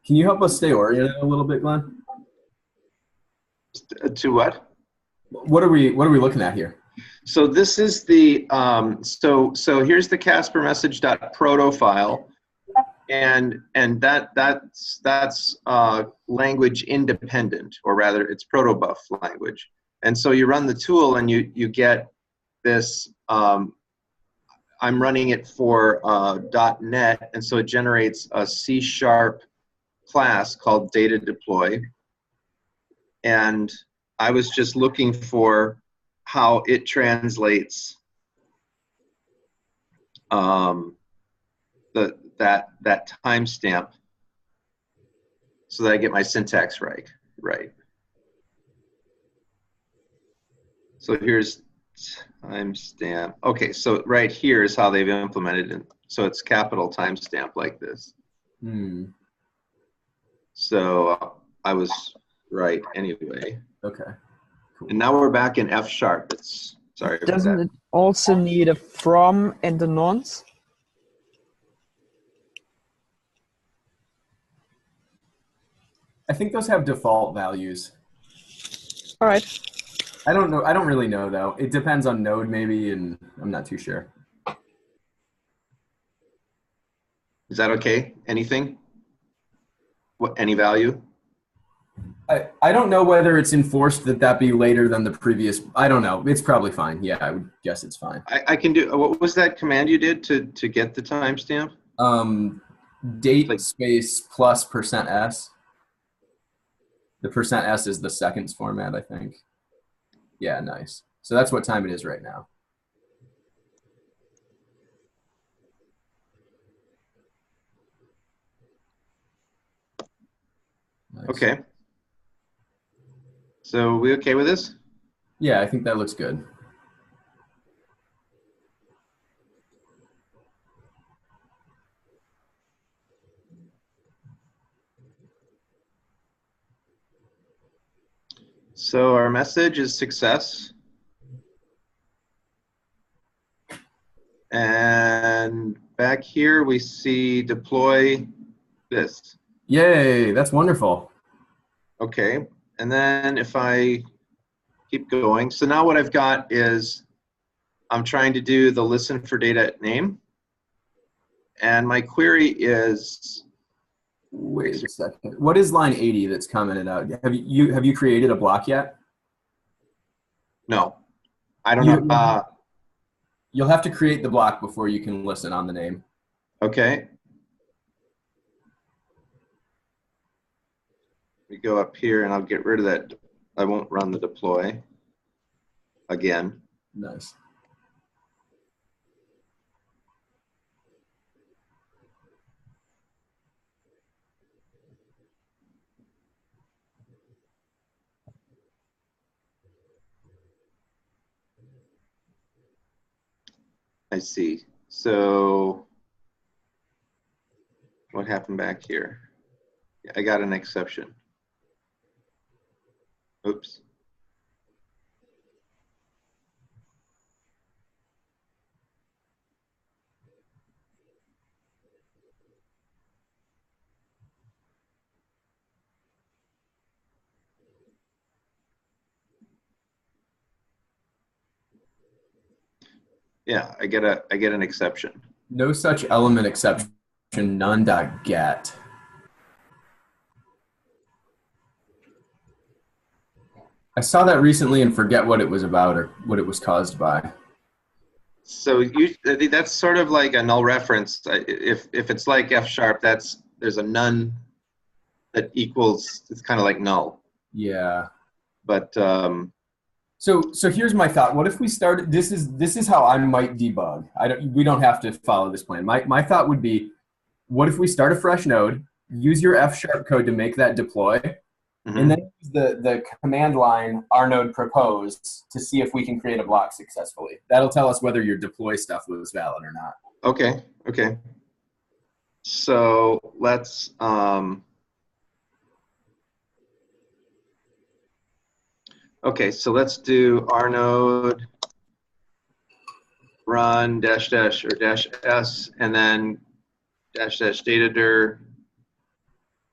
Can you help us stay oriented a little bit, Glenn? To what? What are we looking at here? So this is the so here's the Casper message.proto file, and that's language independent, or rather it's protobuf language. And so you run the tool and you get this. I'm running it for .NET, and so it generates a C# class called data deploy. And I was just looking for how it translates that timestamp so that I get my syntax right. So here's timestamp. Okay, so right here is how they've implemented it. So it's capital timestamp like this. So I was right anyway. Okay. Cool. And now we're back in F#. Sorry. Doesn't it also need a from and a nonce? I think those have default values. All right. I don't know. I don't really know though. It depends on node maybe, and I'm not too sure. Is that okay? Anything? Any value? I don't know whether it's enforced that be later than the previous. I don't know. It's probably fine. Yeah, I would guess it's fine. I can do. What was that command you did to get the timestamp? Date space plus %s. The %s is the seconds format, I think. Yeah, nice. So that's what time it is right now. Nice. Okay. So we okay with this? Yeah, I think that looks good. So our message is success. And back here we see deploy this. Yay, that's wonderful. Okay. And then if I keep going, so now what I've got is I'm trying to do the listen for data name. And my query is, wait a second. What is line 80 that's commented out? Have you created a block yet? No, I don't know. You'll have to create the block before you can listen on the name. Okay. We go up here and I'll get rid of that. I won't run the deploy again. Nice. I see. So what happened back here? I got an exception. Oops. Yeah, I get an exception. No such element exception, none.get. I saw that recently and forget what it was about or what it was caused by. So that's sort of like a null reference. If it's like F sharp, there's a none that equals. It's kind of like null. Yeah. But So here's my thought. What if we started? This is how I might debug. We don't have to follow this plan. My thought would be, what if we start a fresh node, use your F sharp code to make that deploy, and then use the command line rnode propose to see if we can create a block successfully. That'll tell us whether your deploy stuff was valid or not. Okay. So let's so let's do rnode run dash dash or dash s and then dash dash data dir.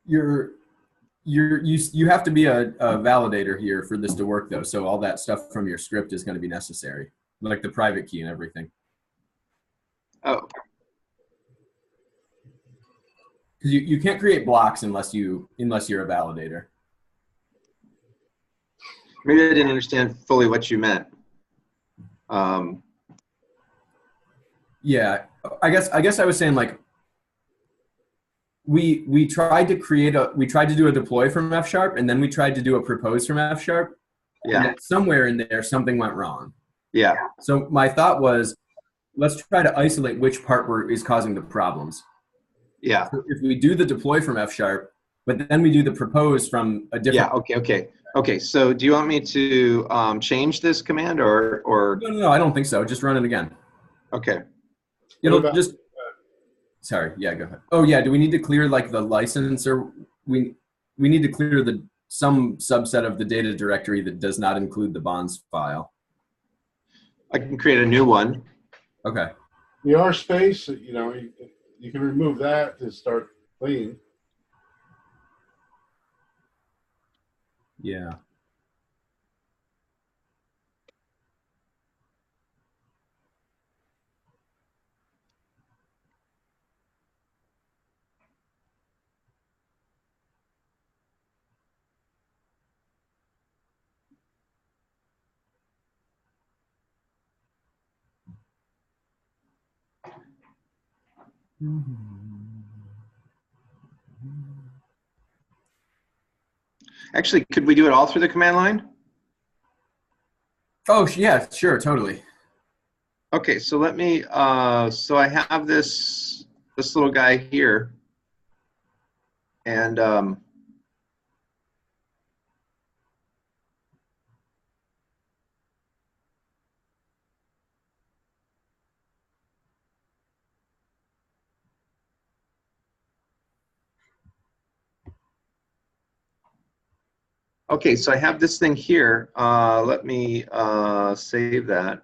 You have to be a validator here for this to work though. So all that stuff from your script is going to be necessary, like the private key and everything. Oh, Because you can't create blocks unless you're a validator. maybe I didn't understand fully what you meant. Yeah, I guess I was saying like we tried to do a deploy from F sharp and then we tried to do a propose from F sharp. Yeah. And somewhere in there something went wrong. Yeah. So my thought was, let's try to isolate which part is causing the problems. Yeah. So if we do the deploy from F sharp, but then we do the propose from a different. Yeah. Okay. So do you want me to change this command or? No, I don't think so. Just run it again. Okay. Sorry. Yeah, go ahead. Oh yeah. Do we need to clear like the license, or we need to clear some subset of the data directory that does not include the bonds file? I can create a new one. Okay. The R space, you can remove that to start clean. Yeah. Actually, could we do it all through the command line? Oh yeah, sure, totally. Okay, so let me. So I have this little guy here, and okay, so I have this thing here. Let me save that.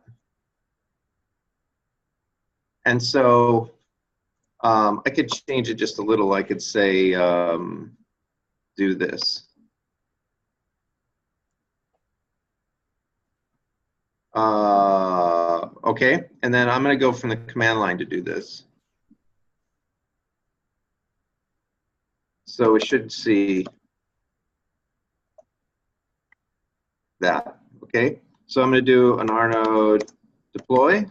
And so I could change it just a little. I could say do this. Okay, and then I'm going to go from the command line to do this. So we should see that. Okay, so I'm going to do an rnode deploy.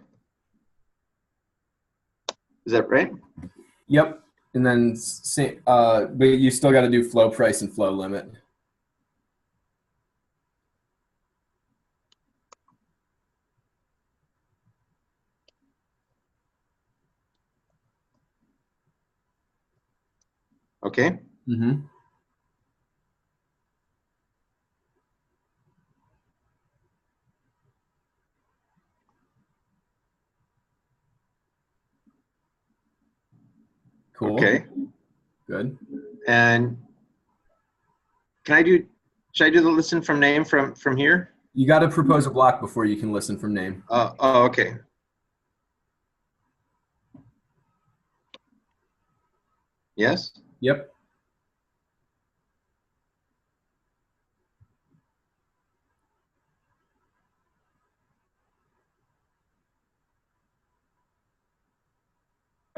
Is that right? Yep. And then but you still got to do flow price and flow limit. Okay. Mm-hmm. Cool. Okay. Good. And should I do the listen from name from here? You got to propose a block before you can listen from name. Oh, okay. Yes? Yep.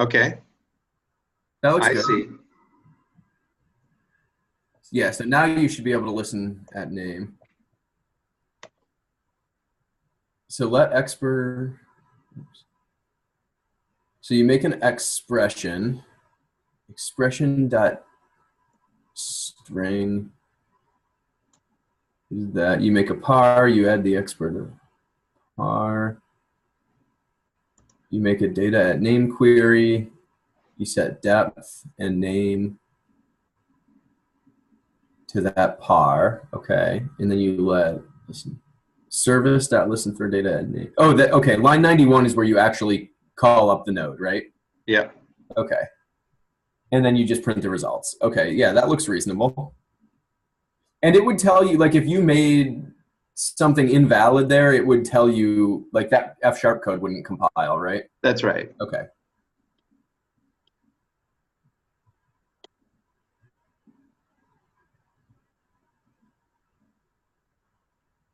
Okay, That looks I good. see. Yeah, so now you should be able to listen at name. So let expert. So you make an expression dot string is that you make a par, you add the expert of par, you make a data at name query, you set depth and name to that par, okay, and then you let listen service dot listen for data at name. Oh, that okay. Line 91 is where you actually call up the node, right? Yeah. Okay. And then you just print the results. Okay, yeah, that looks reasonable. And it would tell you, like, if you made something invalid there, it would tell you, like, that F# code wouldn't compile, right? That's right. Okay.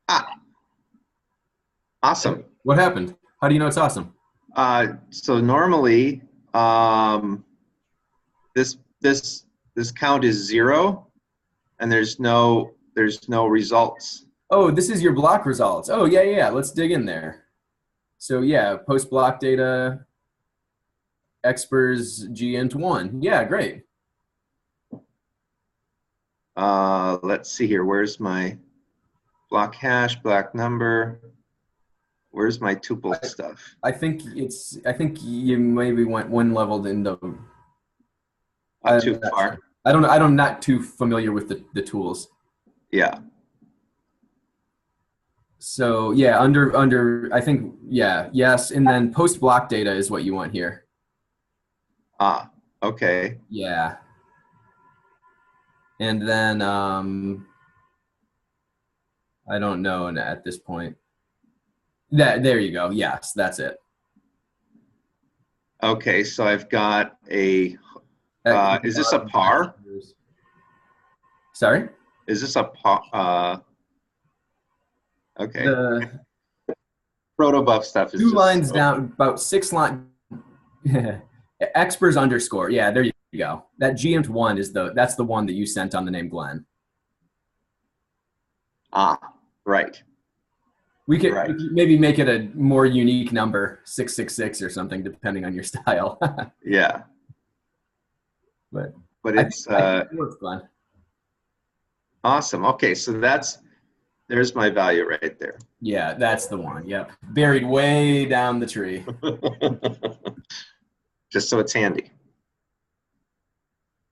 Ah, awesome. What happened? How do you know it's awesome? So normally, this count is 0, and there's no results. Oh, this is your block results. Oh, yeah, yeah. Let's dig in there. So yeah, post block data, expers gint1. Yeah, great. Let's see here. Where's my block hash, block number? Where's my tuple stuff? I think you maybe went one level into. Too far. I'm not too familiar with the tools. Yeah. So yeah, under I think yeah, yes, and then post block data is what you want here. Ah, okay. Yeah. And then I don't know at this point. There you go. Yes, that's it. Okay, so I've got a. Is this a par? Sorry? Is this a par? Okay. The protobuf stuff is 2 just lines down, about 6 line. Expers underscore. Yeah, there you go. That gint1 is that's the one that you sent on the name Glenn. Ah, right. We could maybe make it a more unique number, 666 or something, depending on your style. Yeah. But it's it works, Glenn. Awesome. Okay, so there's my value right there. Yeah, that's the one. Yep, buried way down the tree. Just so it's handy.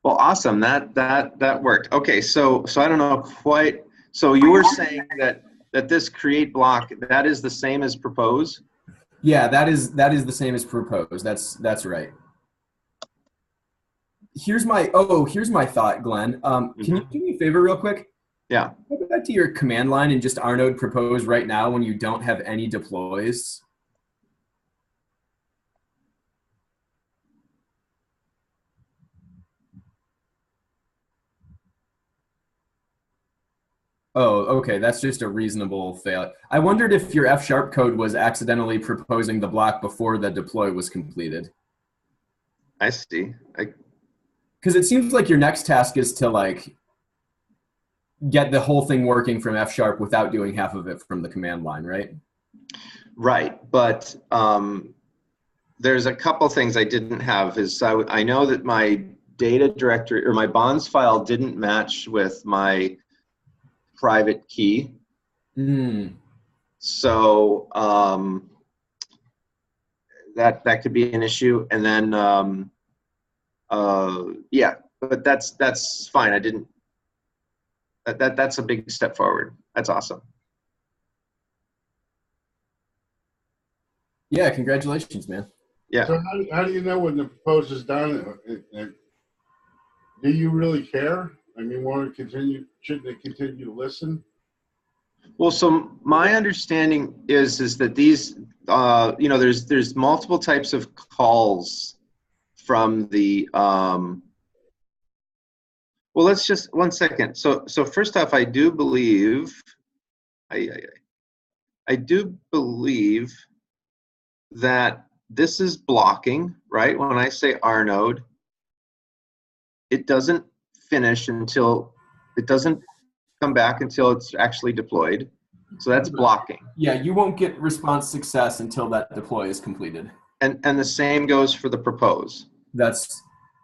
Well, awesome. That worked. Okay, so I don't know quite. So you were saying that this create block, that is the same as propose? Yeah, that is the same as propose. That's right. Here's my thought, Glenn. Can you do me a favor real quick? Yeah. Go back to your command line and just rnode propose right now when you don't have any deploys. Oh, okay. That's just a reasonable fail. I wondered if your F# code was accidentally proposing the block before the deploy was completed. I see. Because it seems like your next task is to like get the whole thing working from F# without doing half of it from the command line, right? Right, but there's a couple things I didn't have. I know that my data directory or my bonds file didn't match with my private key. So that could be an issue. And then yeah, but that's fine. I didn't. That's a big step forward. That's awesome. Yeah, congratulations, man. Yeah. So how do you know when the propose is done? Do you really care? I mean, shouldn't they continue to listen? Well, so my understanding is that these, there's multiple types of calls from the. Well, let's just 1 second. So first off, I do believe that this is blocking, right? When I say R node, it doesn't finish until, it doesn't come back until it's actually deployed. So that's blocking. Yeah, you won't get response success until that deploy is completed. And the same goes for the propose. That's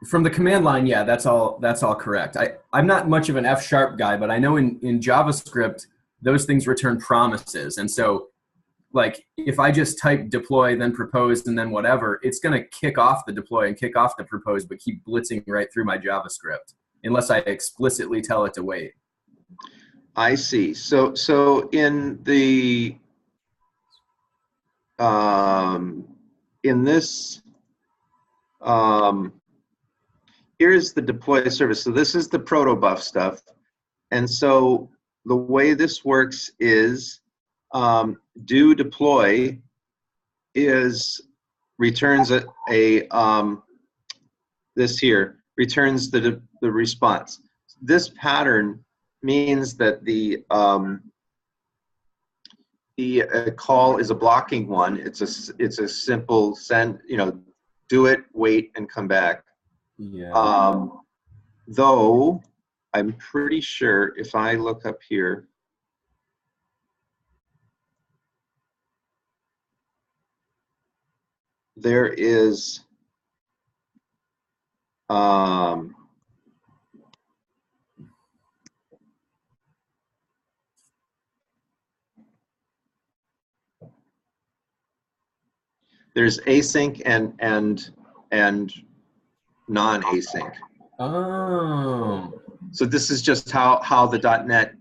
from the command line. Yeah, that's all correct. I'm not much of an F# guy, but I know in JavaScript, those things return promises. And so like if I just type deploy, then propose, and then whatever, it's going to kick off the deploy and kick off the propose, but keep blitzing right through my JavaScript unless I explicitly tell it to wait. I see. So in the in this here's the deploy service. So this is the protobuf stuff, and so the way this works is do deploy is returns this here returns the response. This pattern means that the call is a blocking one. It's a simple send, do it, wait, and come back. Yeah. Though I'm pretty sure if I look up here, there is there's async and non-async. Oh. So this is just how the .NET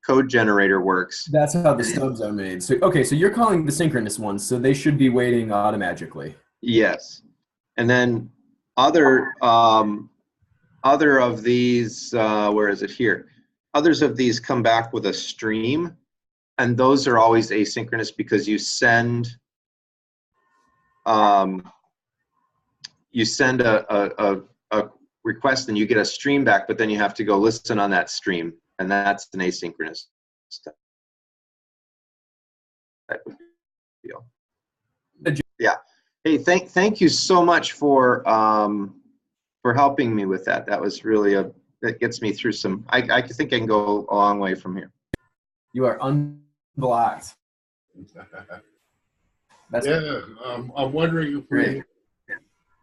code generator works. That's how the stubs are made. So okay, so you're calling the synchronous ones, so they should be waiting automatically. Yes, and then other of these, where is it here? Others of these come back with a stream, and those are always asynchronous because you send a request and you get a stream back, but then you have to go listen on that stream, and that's an asynchronous type of deal. Yeah. Hey, thank you so much for helping me with that. That was really that gets me through some. I think I can go a long way from here. You are unblocked. That's Yeah, I'm wondering if great. we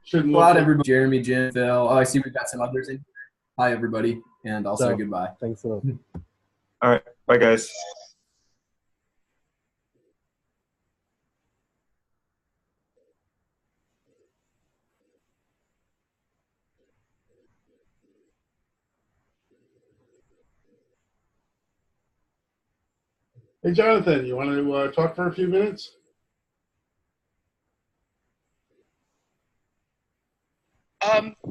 shouldn't Well, look out at everybody. Jeremy, Jim, Phil. Oh, I see we've got some others in. Hi, everybody, and also goodbye. Thanks a lot. All right. Bye, guys. Hey, Jonathan, you want to talk for a few minutes?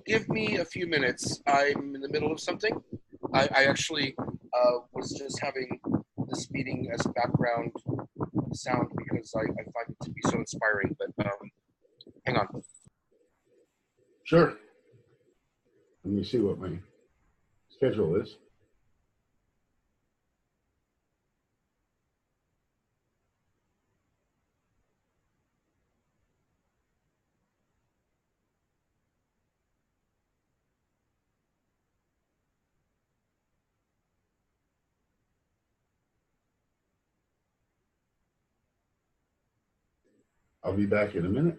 Give me a few minutes. I'm in the middle of something. I actually was just having this meeting as background sound because I find it to be so inspiring. But hang on. Sure. Let me see what my schedule is. I'll be back in a minute.